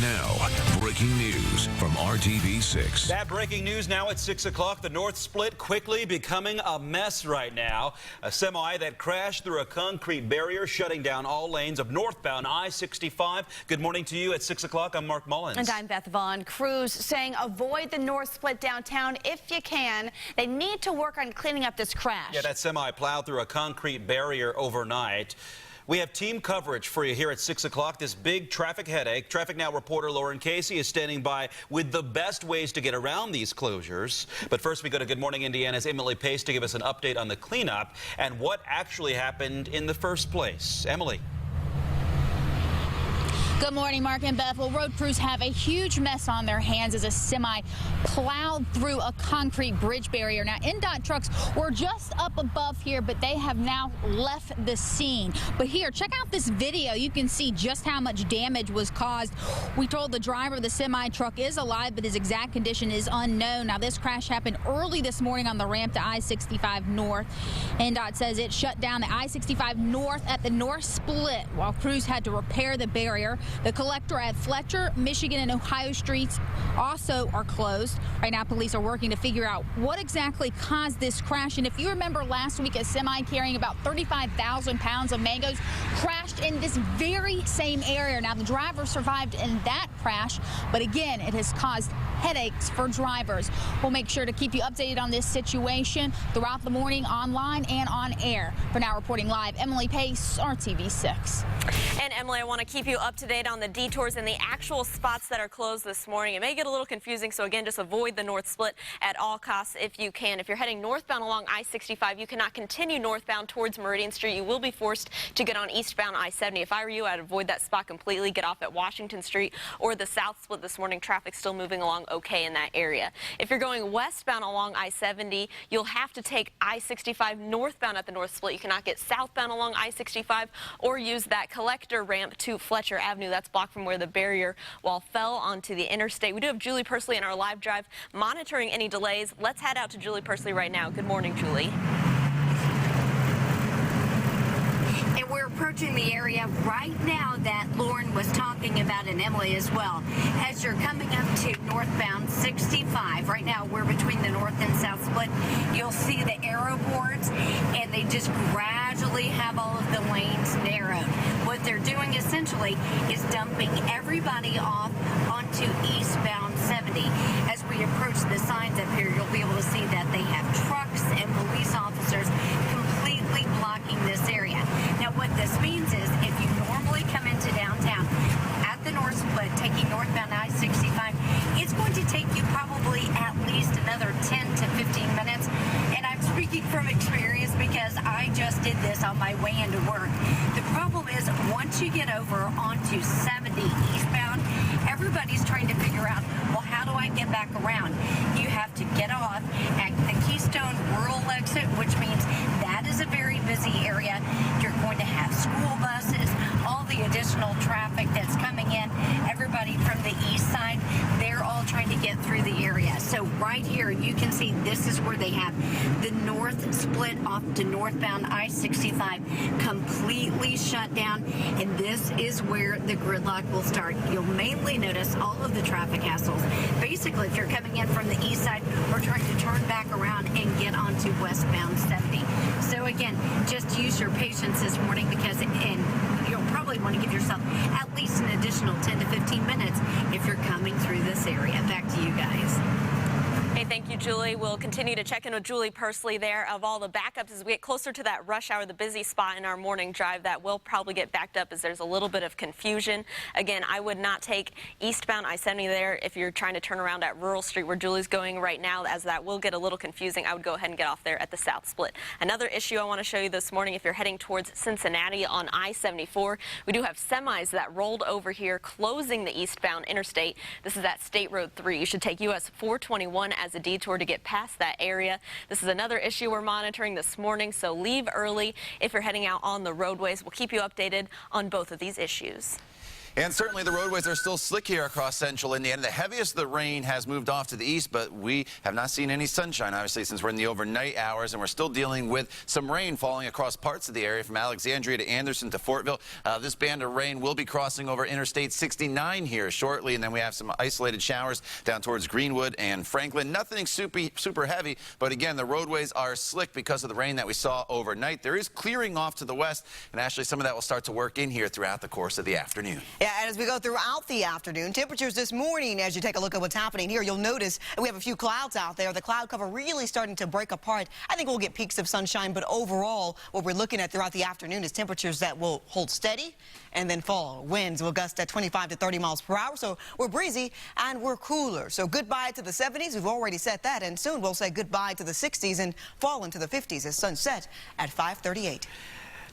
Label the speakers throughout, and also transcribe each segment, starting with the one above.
Speaker 1: now, breaking news from RTV6.
Speaker 2: That breaking news now at 6 o'clock. The North Split quickly becoming a mess right now. A semi that crashed through a concrete barrier, shutting down all lanes of northbound I-65. Good morning to you at 6 o'clock. I'm Mark Mullins.
Speaker 3: And I'm Beth Vaughn. Crews saying avoid the North Split downtown if you can. They need to work on cleaning up this crash.
Speaker 2: Yeah, that semi plowed through a concrete barrier overnight. We have team coverage for you here at 6 o'clock. This big traffic headache. Traffic Now reporter Lauren Casey is standing by with the best ways to get around these closures. But first, we go to Good Morning Indiana's Emily Pace to give us an update on the cleanup and what actually happened in the first place. Emily.
Speaker 4: Good morning, Mark and Beth. Well, road crews have a huge mess on their hands as a semi plowed through a concrete bridge barrier. Now, NDOT trucks were just up above here, but they have now left the scene. But here, check out this video. You can see just how much damage was caused. We told the driver of the semi truck is alive, but his exact condition is unknown. Now, this crash happened early this morning on the ramp to I-65 North. NDOT says it shut down the I-65 North at the North Split while crews had to repair the barrier. The collector at Fletcher, Michigan, and Ohio streets also are closed. Right now, police are working to figure out what exactly caused this crash. And if you remember last week, a semi carrying about 35,000 pounds of mangoes crashed in this very same area. Now, the driver survived in that crash, but again, it has caused headaches for drivers. We'll make sure to keep you updated on this situation throughout the morning, online and on air. For now, reporting live, Emily Pace, RTV6.
Speaker 5: And Emily, I want to keep you up to date on the detours and the actual spots that are closed this morning. It may get a little confusing, so again, just avoid the North Split at all costs if you can. If you're heading northbound along I-65, you cannot continue northbound towards Meridian Street. You will be forced to get on eastbound I-70. If I were you, I'd avoid that spot completely. Get off at Washington Street or the South Split this morning. Traffic still moving along okay in that area. If you're going westbound along I-70, you'll have to take I-65 northbound at the North Split. You cannot get southbound along I-65 or use that collector ramp to Fletcher Avenue. That's blocked from where the barrier wall fell onto the interstate. We do have Julie Persley in our live drive monitoring any delays. Let's head out to Julie Persley right now. Good morning, Julie.
Speaker 6: And we're approaching the area right now that Lauren was talking about, and Emily as well. As you're coming up to northbound 65, right now we're between the north and south split. You'll see the arrow boards, and they just gradually have all of the lanes narrowed. What they're doing essentially is dumping everybody off onto eastbound 70. As we approach the signs up here, you'll be able to see that they have trucks and police officers completely blocking this area. Now, what this means is if you normally come into downtown at the North Split, taking northbound I-65, it's going to take you probably at least another 10 to 15 minutes. And I'm speaking from experience because I just did this on my way into work. The problem is once you get over onto 70 eastbound, everybody's trying to figure out, well, how do I get back around? You have to get off at the Keystone Rural Exit, which means that is a very busy area. You're going to have school buses, all the additional traffic that's coming in. Everybody from the east side, they're all trying to get through the area. So right here, you can see this is where they have the North Split off to northbound I-65 completely shut down, and this is where the gridlock will start. You'll mainly notice all of the traffic hassles. Basically, if you're coming in from the east side, we're trying to turn back around and get onto westbound 70. So again, just use your patience this morning because you'll probably want to give yourself at least an additional 10 to 15 minutes if you're coming through this area. Back to you guys.
Speaker 5: Hey, thank you, Julie. We'll continue to check in with Julie Persley there of all the backups as we get closer to that rush hour, the busy spot in our morning drive that will probably get backed up as there's a little bit of confusion. Again, I would not take eastbound I-70 there if you're trying to turn around at Rural Street where Julie's going right now, as that will get a little confusing. I would go ahead and get off there at the South Split. Another issue I want to show you this morning, if you're heading towards Cincinnati on I-74, we do have semis that rolled over here closing the eastbound interstate. This is at State Road 3. You should take US 421 as a detour to get past that area. This is another issue we're monitoring this morning, so leave early if you're heading out on the roadways. We'll keep you updated on both of these issues.
Speaker 7: And certainly the roadways are still slick here across central Indiana. The heaviest of the rain has moved off to the east, but we have not seen any sunshine, obviously, since we're in the overnight hours, and we're still dealing with some rain falling across parts of the area from Alexandria to Anderson to Fortville. This band of rain will be crossing over Interstate 69 here shortly, and then we have some isolated showers down towards Greenwood and Franklin. Nothing super heavy, but again, the roadways are slick because of the rain that we saw overnight. There is clearing off to the west, and actually some of that will start to work in here throughout the course of the afternoon.
Speaker 8: Yeah, and as we go throughout the afternoon, temperatures this morning, as you take a look at what's happening here, you'll notice we have a few clouds out there. The cloud cover really starting to break apart. I think we'll get peaks of sunshine, but overall, what we're looking at throughout the afternoon is temperatures that will hold steady and then fall. Winds will gust at 25 to 30 miles per hour, so we're breezy and we're cooler. So goodbye to the 70s. We've already said that, and soon we'll say goodbye to the 60s and fall into the 50s as sunset at 5:38.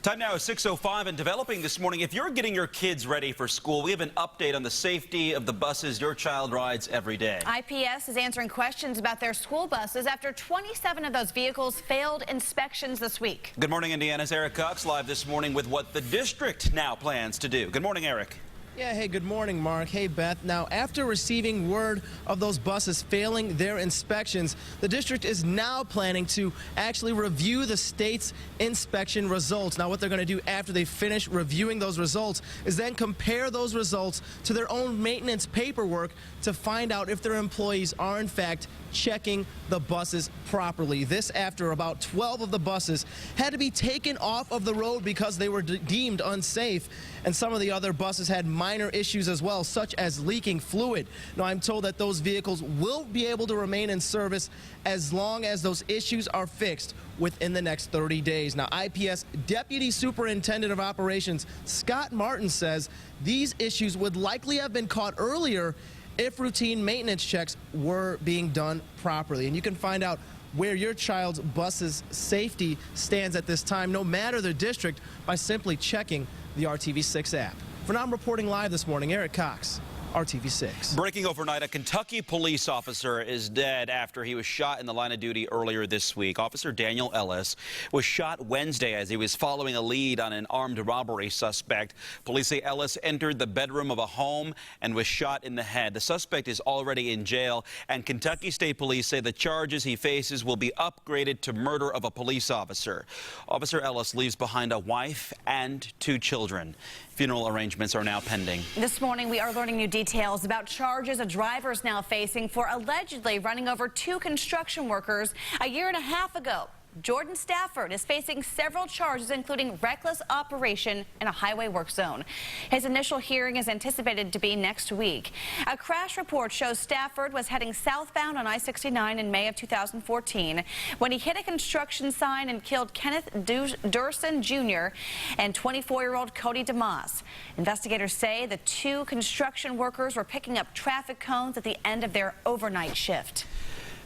Speaker 2: Time now is 6:05 and developing this morning. If you're getting your kids ready for school, we have an update on the safety of the buses your child rides every day.
Speaker 3: IPS is answering questions about their school buses after 27 of those vehicles failed inspections this week.
Speaker 2: Good morning, Indiana's Eric Cox live this morning with what the district now plans to do. Good morning, Eric.
Speaker 9: Yeah, hey, good morning, Mark. Hey, Beth. Now, after receiving word of those buses failing their inspections, the district is now planning to actually review the state's inspection results. Now, what they're going to do after they finish reviewing those results is then compare those results to their own maintenance paperwork to find out if their employees are, in fact, checking the buses properly. This after about 12 of the buses had to be taken off of the road because they were deemed unsafe, and some of the other buses had minor issues as well, such as leaking fluid. Now, I'm told that those vehicles will be able to remain in service as long as those issues are fixed within the next 30 days. Now, IPS Deputy Superintendent of Operations Scott Martin says these issues would likely have been caught earlier if routine maintenance checks were being done properly. And you can find out where your child's bus's safety stands at this time, no matter the district, by simply checking the RTV6 app. For now, I'm reporting live this morning, Eric Cox, RTV6.
Speaker 2: Breaking overnight, a Kentucky police officer is dead after he was shot in the line of duty earlier this week. Officer Daniel Ellis was shot Wednesday as he was following a lead on an armed robbery suspect. Police say Ellis entered the bedroom of a home and was shot in the head. The suspect is already in jail, and Kentucky State Police say the charges he faces will be upgraded to murder of a police officer. Officer Ellis leaves behind a wife and 2 children. Funeral arrangements are now pending.
Speaker 3: This morning, we are learning new details about charges a driver is now facing for allegedly running over 2 construction workers a year and a half ago. Jordan Stafford is facing several charges, including reckless operation in a highway work zone. His initial hearing is anticipated to be next week. A crash report shows Stafford was heading southbound on I-69 in May of 2014 when he hit a construction sign and killed Kenneth Durson Jr. and 24-year-old Cody DeMoss. Investigators say the 2 construction workers were picking up traffic cones at the end of their overnight shift.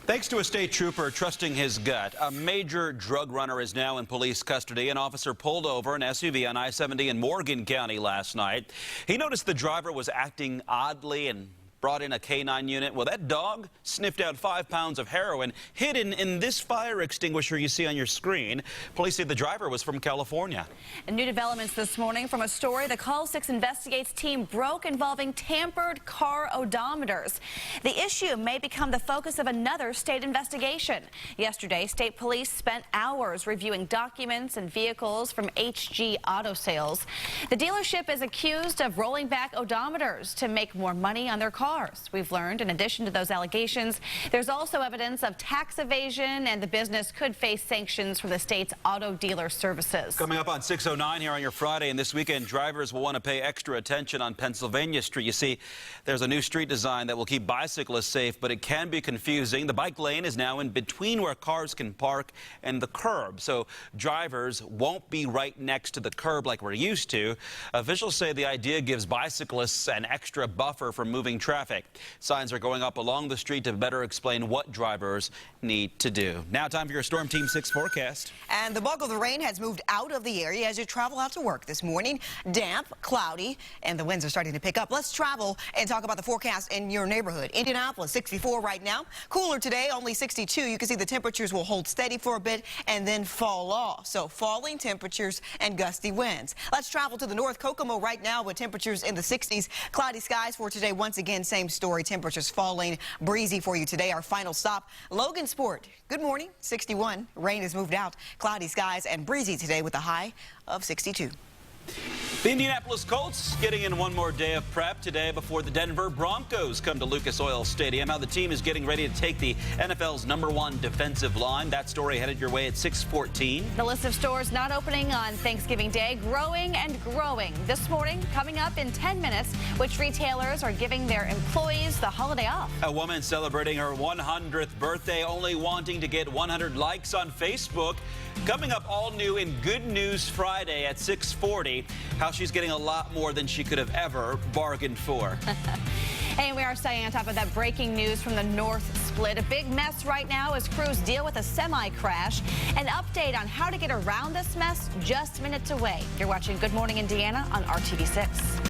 Speaker 2: Thanks to a state trooper trusting his gut, a major drug runner is now in police custody. An officer pulled over an SUV on I-70 in Morgan County last night. He noticed the driver was acting oddly and brought in a K9 unit. Well, that dog sniffed out 5 pounds of heroin hidden in this fire extinguisher you see on your screen. Police say the driver was from California. And new developments this morning from a story the Call 6 Investigates team broke involving tampered car odometers. The issue may become the focus of another state investigation. Yesterday, state police spent hours reviewing documents and vehicles from HG Auto Sales. The dealership is accused of rolling back odometers to make more money on their cars. We've learned, in addition to those allegations, there's also evidence of tax evasion, and the business could face sanctions from the state's auto dealer services. Coming up on 6:09 here on your Friday, and this weekend, drivers will want to pay extra attention on Pennsylvania Street. You see, there's a new street design that will keep bicyclists safe, but it can be confusing. The bike lane is now in between where cars can park and the curb, so drivers won't be right next to the curb like we're used to. Officials say the idea gives bicyclists an extra buffer from moving traffic traffic. Signs are going up along the street to better explain what drivers need to do. Now time for your Storm Team 6 forecast.
Speaker 8: And the bulk of the rain has moved out of the area as you travel out to work this morning. Damp, cloudy, and the winds are starting to pick up. Let's travel and talk about the forecast in your neighborhood. Indianapolis, 64 right now. Cooler today, only 62. You can see the temperatures will hold steady for a bit and then fall off. So falling temperatures and gusty winds. Let's travel to the north. Kokomo right now with temperatures in the 60s. Cloudy skies for today. Once again, same story. Temperatures falling, breezy for you today. Our final stop, Logansport. Good morning, 61. Rain has moved out. Cloudy skies and breezy today with a high of 62.
Speaker 2: The Indianapolis Colts getting in one more day of prep today before the Denver Broncos come to Lucas Oil Stadium. How the team is getting ready to take the NFL's #1 defensive line. That story headed your way at 6:14.
Speaker 3: The list of stores not opening on Thanksgiving Day growing and growing. This morning, coming up in 10 minutes, which retailers are giving their employees the holiday off.
Speaker 2: A woman celebrating her 100th birthday, only wanting to get 100 likes on Facebook. Coming up all new in Good News Friday at 6:40, how she's getting a lot more than she could have ever bargained for.
Speaker 3: And we are staying on top of that breaking news from the North Split. A big mess right now as crews deal with a semi-crash. An update on how to get around this mess just minutes away. You're watching Good Morning Indiana on RTV6.